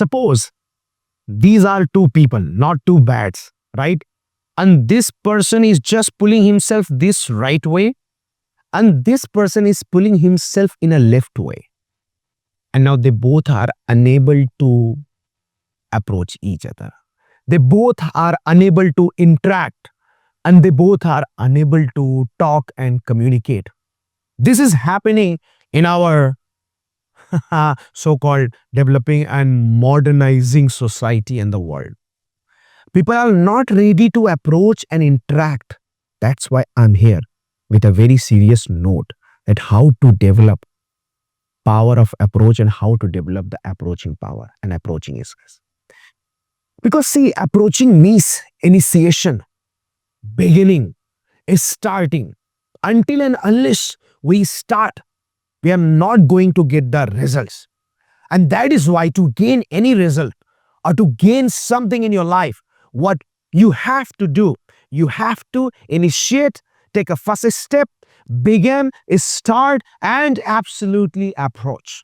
Suppose these are two people, not two bats, right? And this person is just pulling himself this right way, and this person is pulling himself in a left way. And now they both are unable to approach each other. They both are unable to interact, and they both are unable to talk and communicate. This is happening in our so-called developing and modernizing society and the world. People are not ready to approach and interact. That's why I'm here with a very serious note that how to develop power of approach and how to develop the approaching power and approaching skills. Because see, approaching means initiation, beginning, is starting. Until and unless we start, we are not going to get the results. And that is why to gain any result or to gain something in your life, what you have to do, you have to initiate, take a first step, begin, start, and absolutely approach.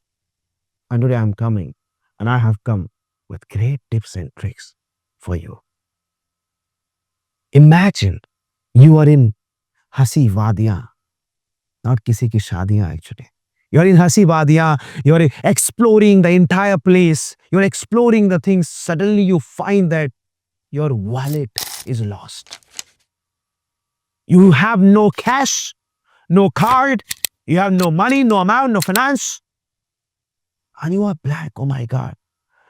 And today I'm coming, and I have come with great tips and tricks for you. Imagine you are in Hasi Wadiyan, not kisi ki shadiyan actually. You're in Hasi Wadiyan, you're exploring the entire place, you're exploring the things. Suddenly you find that your wallet is lost. You have no cash, no card, you have no money, no amount, no finance. And you are blank. Oh my God.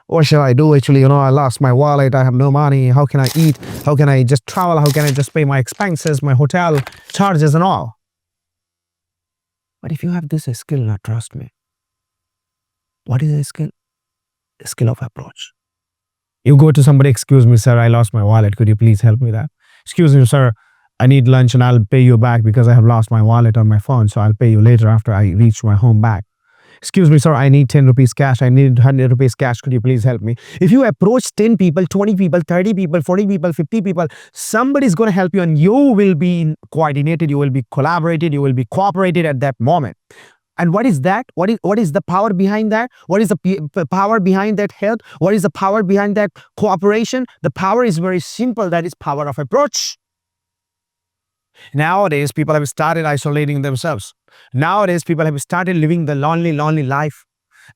What shall I do? Actually, I lost my wallet. I have no money. How can I eat? How can I just travel? How can I just pay my expenses, my hotel charges and all? But if you have this skill, now trust me. What is a skill? A skill of approach. You go to somebody, excuse me, sir, I lost my wallet. Could you please help me with that? Excuse me, sir, I need lunch and I'll pay you back because I have lost my wallet on my phone. So I'll pay you later after I reach my home back. Excuse me, sir, I need 10 rupees cash. I need 100 rupees cash. Could you please help me? If you approach 10 people, 20 people, 30 people, 40 people, 50 people, somebody's going to help you and you will be coordinated, you will be collaborated, you will be cooperated at that moment. And what is that? What is the power behind that? What is the power behind that help? What is the power behind that cooperation? The power is very simple. That is power of approach. Nowadays, people have started isolating themselves. Nowadays, people have started living the lonely life.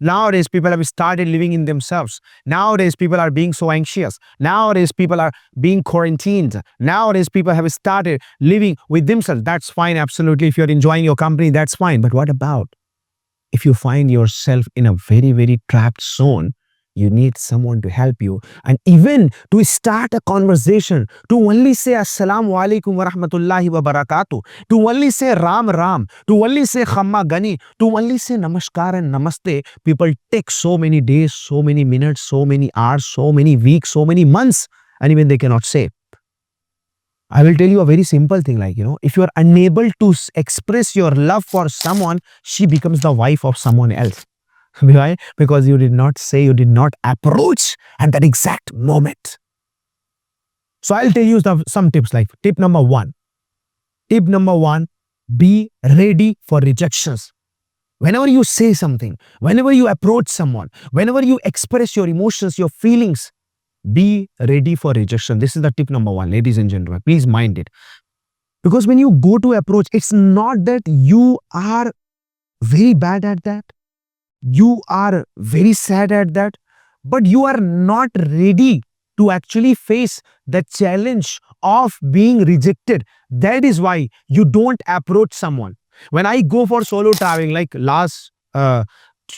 Nowadays, people have started living in themselves. Nowadays, people are being so anxious. Nowadays, people are being quarantined. Nowadays, people have started living with themselves. That's fine, absolutely. If you're enjoying your company, that's fine. But what about if you find yourself in a very, very trapped zone? You need someone to help you. And even to start a conversation, to only say Assalamu alaikum wa rahmatullahi wa barakatuh, to only say Ram Ram, to only say Khamma Gani, to only say Namaskar and Namaste, people take so many days, so many minutes, so many hours, so many weeks, so many months, and even they cannot say. I will tell you a very simple thing, like, if you are unable to express your love for someone, she becomes the wife of someone else. Why? Because you did not say, you did not approach at that exact moment. So I'll tell you some tips, like tip number one. Tip number one, be ready for rejections. Whenever you say something, whenever you approach someone, whenever you express your emotions, your feelings, be ready for rejection. This is the tip number one, ladies and gentlemen. Please mind it. Because when you go to approach, it's not that you are very bad at that. You are very sad at that, but you are not ready to actually face the challenge of being rejected. That is why you don't approach someone. When I go for solo traveling, like last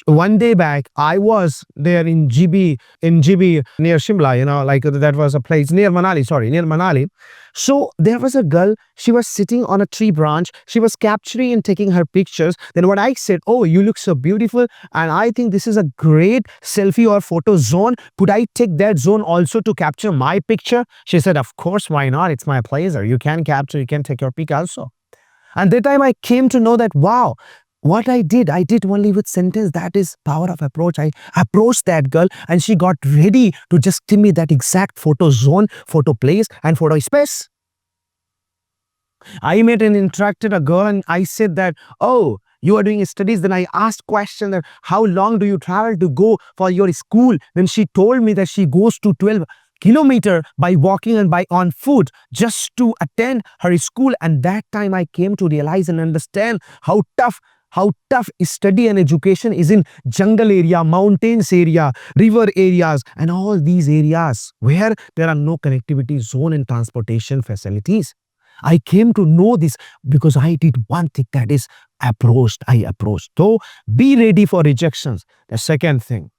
one day back, I was there in GB near Shimla, like that was a place near Manali. So there was a girl, she was sitting on a tree branch, she was capturing and taking her pictures. Then what I said, oh, you look so beautiful and I think this is a great selfie or photo zone. Could I take that zone also to capture my picture? She said, of course, why not? It's my pleasure. You can capture, you can take your pic also. And that time I came to know that, wow, what I did only with sentence. That is power of approach. I approached that girl and she got ready to just give me that exact photo zone, photo place and photo space. I met and interacted a girl and I said that, oh, You are doing studies. Then I asked question that how long do you travel to go for your school? Then she told me that she goes to 12 kilometers by walking and by on foot just to attend her school. And that time I came to realize and understand how tough study and education is in jungle area, mountains area, river areas, and all these areas where there are no connectivity zone and transportation facilities. I came to know this because I did one thing, that is I approached. So be ready for rejections. The second thing,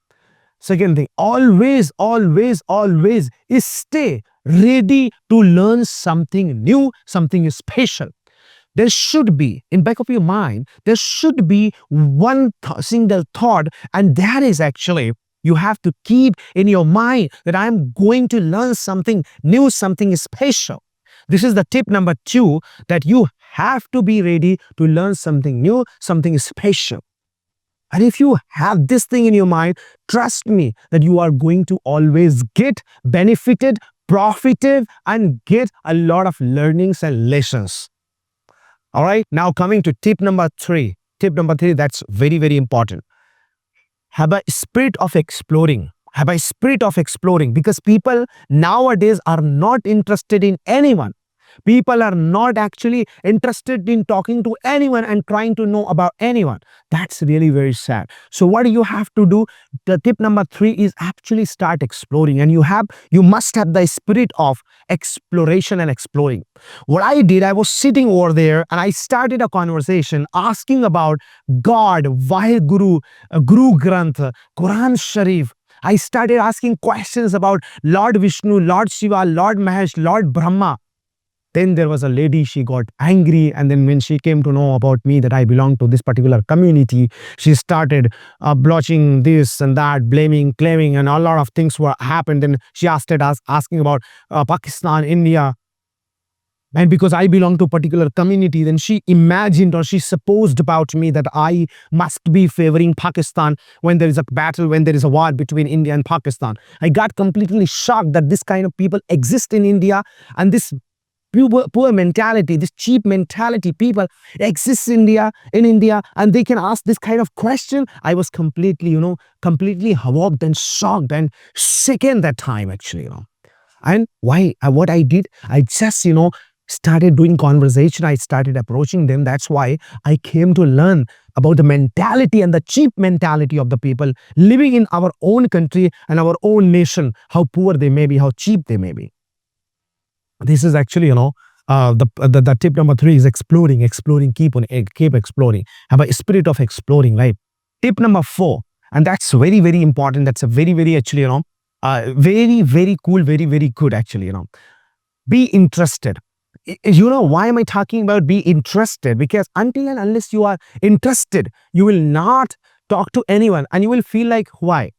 always is stay ready to learn something new, something special. There should be, in back of your mind, there should be one single thought, and that is actually you have to keep in your mind that I am going to learn something new, something special. This is the tip number 2, that you have to be ready to learn something new, something special. And if you have this thing in your mind, trust me that you are going to always get benefited, profited, and get a lot of learnings and lessons. All right, now coming to tip number 3. Tip number 3, that's very, very important. Have a spirit of exploring. Have a spirit of exploring, because people nowadays are not interested in anyone. People are not actually interested in talking to anyone and trying to know about anyone. That's really very sad. So what do you have to do? The tip number 3 is actually start exploring, and you must have the spirit of exploration and exploring. What I did, I was sitting over there and I started a conversation asking about God, Vaheguru, Guru Granth, Quran Sharif. I started asking questions about Lord Vishnu, Lord Shiva, Lord Mahesh, Lord Brahma. Then there was a lady, she got angry, and then when she came to know about me that I belong to this particular community, she started blotching this and that, blaming, claiming, and a lot of things were happened. And she started asking about Pakistan, India. And because I belong to a particular community, then she imagined or she supposed about me that I must be favoring Pakistan when there is a battle, when there is a war between India and Pakistan. I got completely shocked that this kind of people exist in India, and this poor mentality, this cheap mentality people exists in India, and they can ask this kind of question. I was completely hawked and shocked and shaken that time, actually. And what I did, I just started doing conversation. I started approaching them. That's why I came to learn about the mentality and the cheap mentality of the people living in our own country and our own nation, how poor they may be, how cheap they may be. This is actually, the tip number 3 is exploring, keep exploring. Have a spirit of exploring, right? Tip number 4, and that's very, very important. That's a very, very actually, very, very cool, very, very good, actually, be interested. Why am I talking about be interested? Because until and unless you are interested, you will not talk to anyone, and you will feel like, why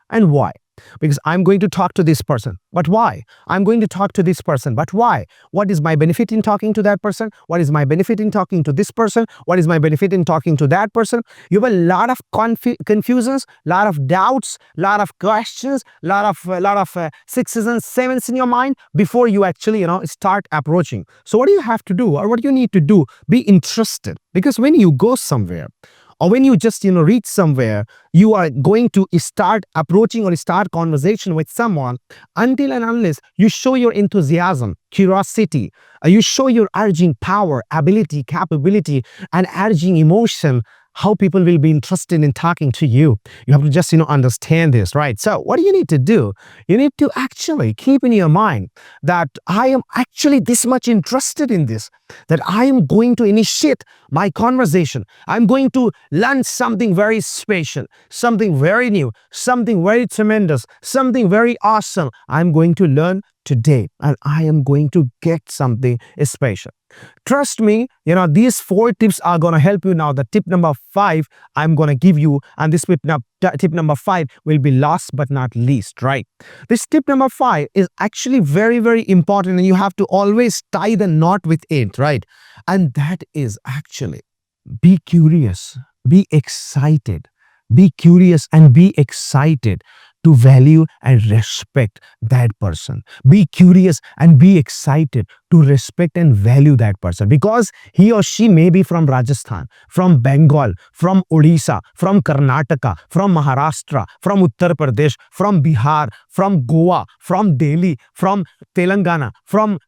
and why? Because I'm going to talk to this person, but why? I'm going to talk to this person, but why? What is my benefit in talking to that person? What is my benefit in talking to this person? What is my benefit in talking to that person? You have a lot of confusions, lot of doubts, lot of questions, lot of 6s and 7s in your mind before you actually start approaching. So what do you have to do, or what you need to do? Be interested, because when you go somewhere, or when you just reach somewhere, you are going to start approaching or start conversation with someone. Until and unless you show your enthusiasm, curiosity, you show your urging power, ability, capability, and urging emotion, how people will be interested in talking to you. You have to just understand this, right? So what do you need to do? You need to actually keep in your mind that I am actually this much interested in this, that I am going to initiate my conversation. I'm going to learn something very special, something very new, something very tremendous, something very awesome. I'm going to learn today, and I am going to get something special. Trust me, these 4 tips are going to help you. Now, the tip number 5 I'm going to give you, and this tip number 5 will be last but not least, right? This tip number 5 is actually very, very important, and you have to always tie the knot with it, right? And that is actually be curious, be excited. Be curious and be excited. to value and respect that person. Be curious and be excited to respect and value that person, because he or she may be from Rajasthan, from Bengal, from Odisha, from Karnataka, from Maharashtra, from Uttar Pradesh, from Bihar, from Goa, from Delhi, from Telangana, from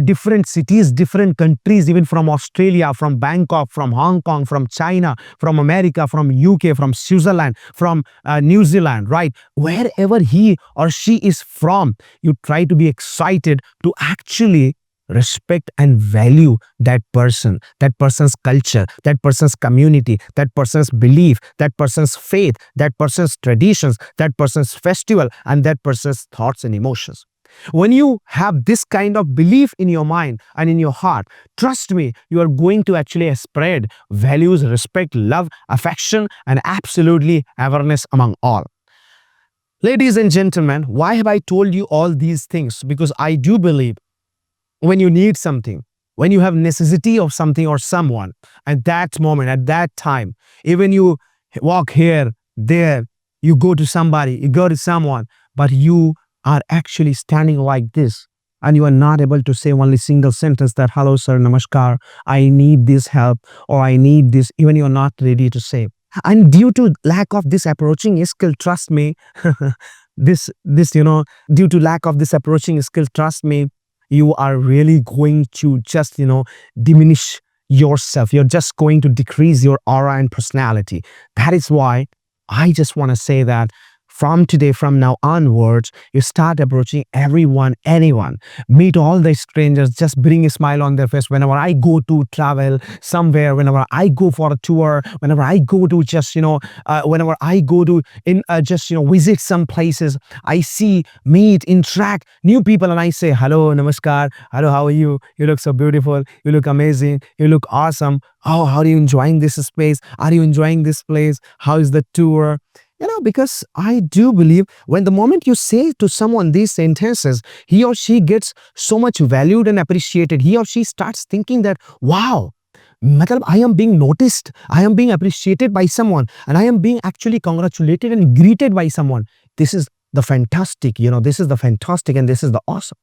different cities, different countries, even from Australia, from Bangkok, from Hong Kong, from China, from America, from UK, from Switzerland, from New Zealand, right? Wherever he or she is from, you try to be excited to actually respect and value that person, that person's culture, that person's community, that person's belief, that person's faith, that person's traditions, that person's festival, and that person's thoughts and emotions. When you have this kind of belief in your mind and in your heart, trust me, you are going to actually spread values, respect, love, affection, and absolutely awareness among all. Ladies and gentlemen, why have I told you all these things? Because I do believe when you need something, when you have necessity of something or someone, at that moment, at that time, even you walk here, there, you go to somebody, you go to someone, but you are actually standing like this, and you are not able to say only single sentence that hello sir, namaskar, I need this help, or I need this, even you're not ready to say. And due to lack of this approaching skill, trust me, due to lack of this approaching skill, trust me, you are really going to just diminish yourself. You're just going to decrease your aura and personality. That is why I just want to say that from today, from now onwards, you start approaching everyone, anyone. Meet all the strangers, just bring a smile on their face. Whenever I go to travel somewhere, whenever I go for a tour, whenever I go to just, whenever I go to visit some places, I see, meet, interact new people, and I say, hello, namaskar, hello, how are you? You look so beautiful. You look amazing. You look awesome. Oh, how are you enjoying this space? Are you enjoying this place? How is the tour? Because I do believe when the moment you say to someone these sentences, he or she gets so much valued and appreciated. He or she starts thinking that, wow, I am being noticed, I am being appreciated by someone, and I am being actually congratulated and greeted by someone. This is the fantastic, this is the fantastic, and this is the awesome.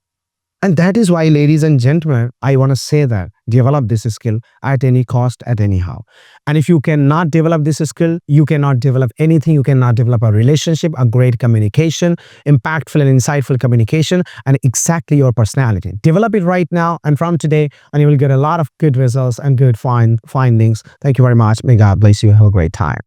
And that is why, ladies and gentlemen, I want to say that develop this skill at any cost, at anyhow. And if you cannot develop this skill, you cannot develop anything. You cannot develop a relationship, a great communication, impactful and insightful communication, and exactly your personality. Develop it right now and from today, and you will get a lot of good results and good findings. Thank you very much. May God bless you. Have a great time.